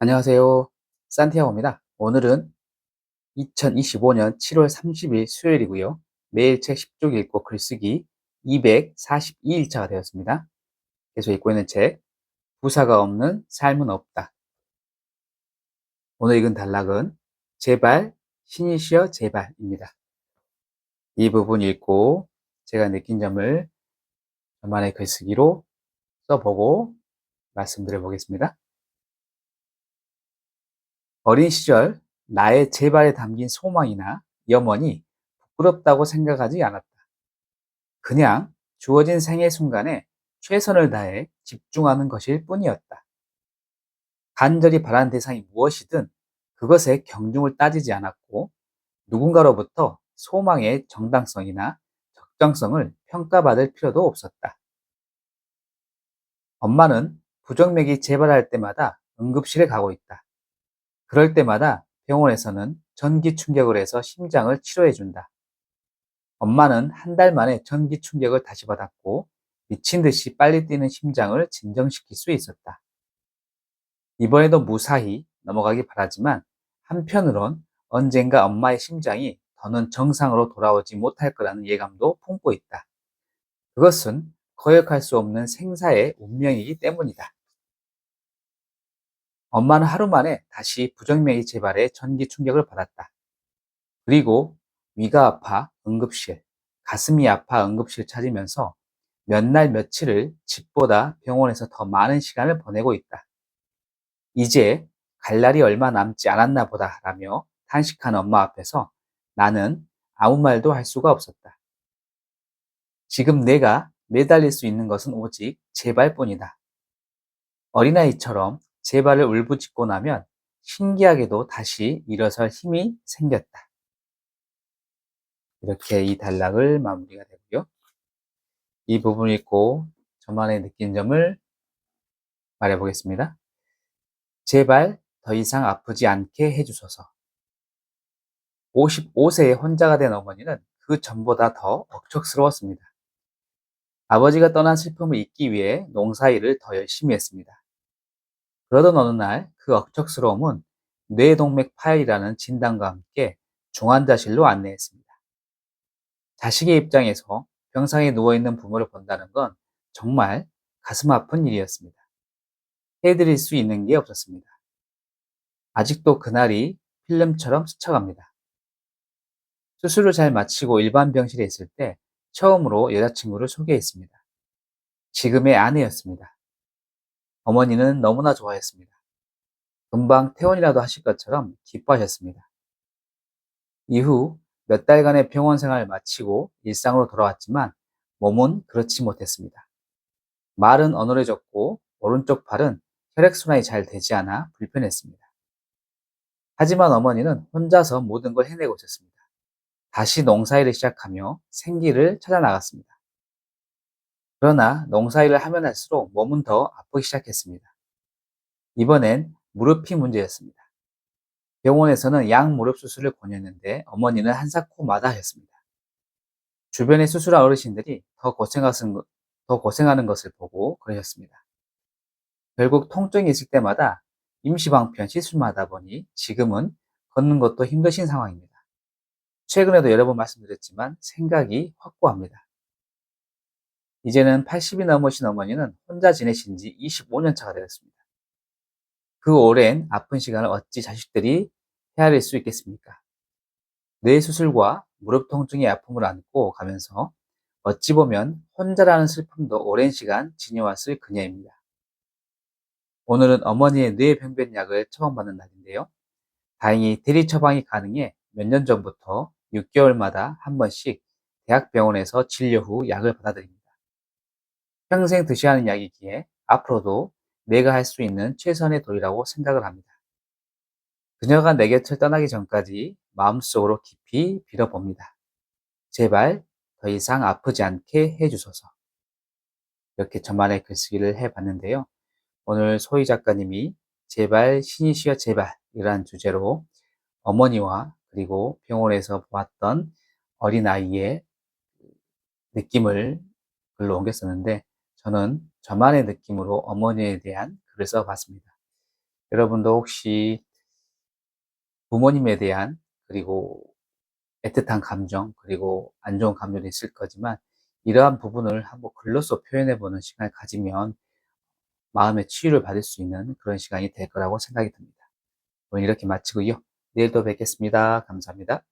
안녕하세요. 산티아고입니다. 오늘은 2025년 7월 30일 수요일이고요. 매일 책 10쪽 읽고 글쓰기 242일차가 되었습니다. 계속 읽고 있는 책, 부사가 없는 삶은 없다. 오늘 읽은 단락은 제발, 신이시여 제발입니다. 이 부분 읽고 제가 느낀 점을 저만의 글쓰기로 써보고 말씀드려 보겠습니다. 어린 시절 나의 제발에 담긴 소망이나 염원이 부끄럽다고 생각하지 않았다. 그냥 주어진 생의 순간에 최선을 다해 집중하는 것일 뿐이었다. 간절히 바란 대상이 무엇이든 그것에 경중을 따지지 않았고 누군가로부터 소망의 정당성이나 적정성을 평가받을 필요도 없었다. 엄마는 부정맥이 재발할 때마다 응급실에 가고 있다. 그럴 때마다 병원에서는 전기 충격을 해서 심장을 치료해준다. 엄마는 한 달 만에 전기 충격을 다시 받았고 미친 듯이 빨리 뛰는 심장을 진정시킬 수 있었다. 이번에도 무사히 넘어가기 바라지만 한편으론 언젠가 엄마의 심장이 더는 정상으로 돌아오지 못할 거라는 예감도 품고 있다. 그것은 거역할 수 없는 생사의 운명이기 때문이다. 엄마는 하루 만에 다시 부정맥이 재발해 전기 충격을 받았다. 그리고 위가 아파 응급실, 가슴이 아파 응급실 찾으면서 몇 날 며칠을 집보다 병원에서 더 많은 시간을 보내고 있다. 이제 갈 날이 얼마 남지 않았나 보다 라며 탄식한 엄마 앞에서 나는 아무 말도 할 수가 없었다. 지금 내가 매달릴 수 있는 것은 오직 제발뿐이다. 어린아이처럼 제발을 울부짖고 나면 신기하게도 다시 일어설 힘이 생겼다. 이렇게 이 단락을 마무리가 되고요. 이 부분을 읽고 저만의 느낀 점을 말해보겠습니다. 제발 더 이상 아프지 않게 해주소서. 55세에 혼자가 된 어머니는 그 전보다 더 억척스러웠습니다. 아버지가 떠난 슬픔을 잊기 위해 농사일을 더 열심히 했습니다. 그러던 어느 날 그 억척스러움은 뇌동맥 파열이라는 진단과 함께 중환자실로 안내했습니다. 자식의 입장에서 병상에 누워있는 부모를 본다는 건 정말 가슴 아픈 일이었습니다. 해드릴 수 있는 게 없었습니다. 아직도 그날이 필름처럼 스쳐갑니다. 수술을 잘 마치고 일반 병실에 있을 때 처음으로 여자친구를 소개했습니다. 지금의 아내였습니다. 어머니는 너무나 좋아했습니다. 금방 퇴원이라도 하실 것처럼 기뻐하셨습니다. 이후 몇 달간의 병원 생활을 마치고 일상으로 돌아왔지만 몸은 그렇지 못했습니다. 말은 어눌해졌고 오른쪽 팔은 혈액순환이 잘 되지 않아 불편했습니다. 하지만 어머니는 혼자서 모든 걸 해내고 있었습니다. 다시 농사일을 시작하며 생기를 찾아 나갔습니다. 그러나 농사일을 하면 할수록 몸은 더 아프기 시작했습니다. 이번엔 무릎이 문제였습니다. 병원에서는 양무릎 수술을 권했는데 어머니는 한사코마다 하셨습니다. 주변의 수술한 어르신들이 더 고생하는 것을 보고 그러셨습니다. 결국 통증이 있을 때마다 임시방편 시술만 하다 보니 지금은 걷는 것도 힘드신 상황입니다. 최근에도 여러 번 말씀드렸지만 생각이 확고합니다. 이제는 80이 넘으신 어머니는 혼자 지내신 지 25년 차가 되었습니다. 그 오랜 아픈 시간을 어찌 자식들이 헤아릴 수 있겠습니까? 뇌 수술과 무릎 통증의 아픔을 안고 가면서 어찌 보면 혼자라는 슬픔도 오랜 시간 지녀왔을 그녀입니다. 오늘은 어머니의 뇌병변약을 처방받는 날인데요. 다행히 대리 처방이 가능해 몇 년 전부터 6개월마다 한 번씩 대학병원에서 진료 후 약을 받아들입니다. 평생 드셔야 하는 약이기에 앞으로도 내가 할 수 있는 최선의 도리라고 생각을 합니다. 그녀가 내 곁을 떠나기 전까지 마음속으로 깊이 빌어봅니다. 제발 더 이상 아프지 않게 해주소서. 이렇게 저만의 글쓰기를 해봤는데요. 오늘 소희 작가님이 제발 신이시여 제발 이러한 주제로 어머니와 그리고 병원에서 보았던 어린아이의 느낌을 글로 옮겼었는데 저는 저만의 느낌으로 어머니에 대한 글을 써봤습니다. 여러분도 혹시 부모님에 대한, 그리고 애틋한 감정, 그리고 안 좋은 감정도 있을 거지만 이러한 부분을 한번 글로써 표현해 보는 시간을 가지면 마음의 치유를 받을 수 있는 그런 시간이 될 거라고 생각이 듭니다. 오늘 이렇게 마치고요. 내일 또 뵙겠습니다. 감사합니다.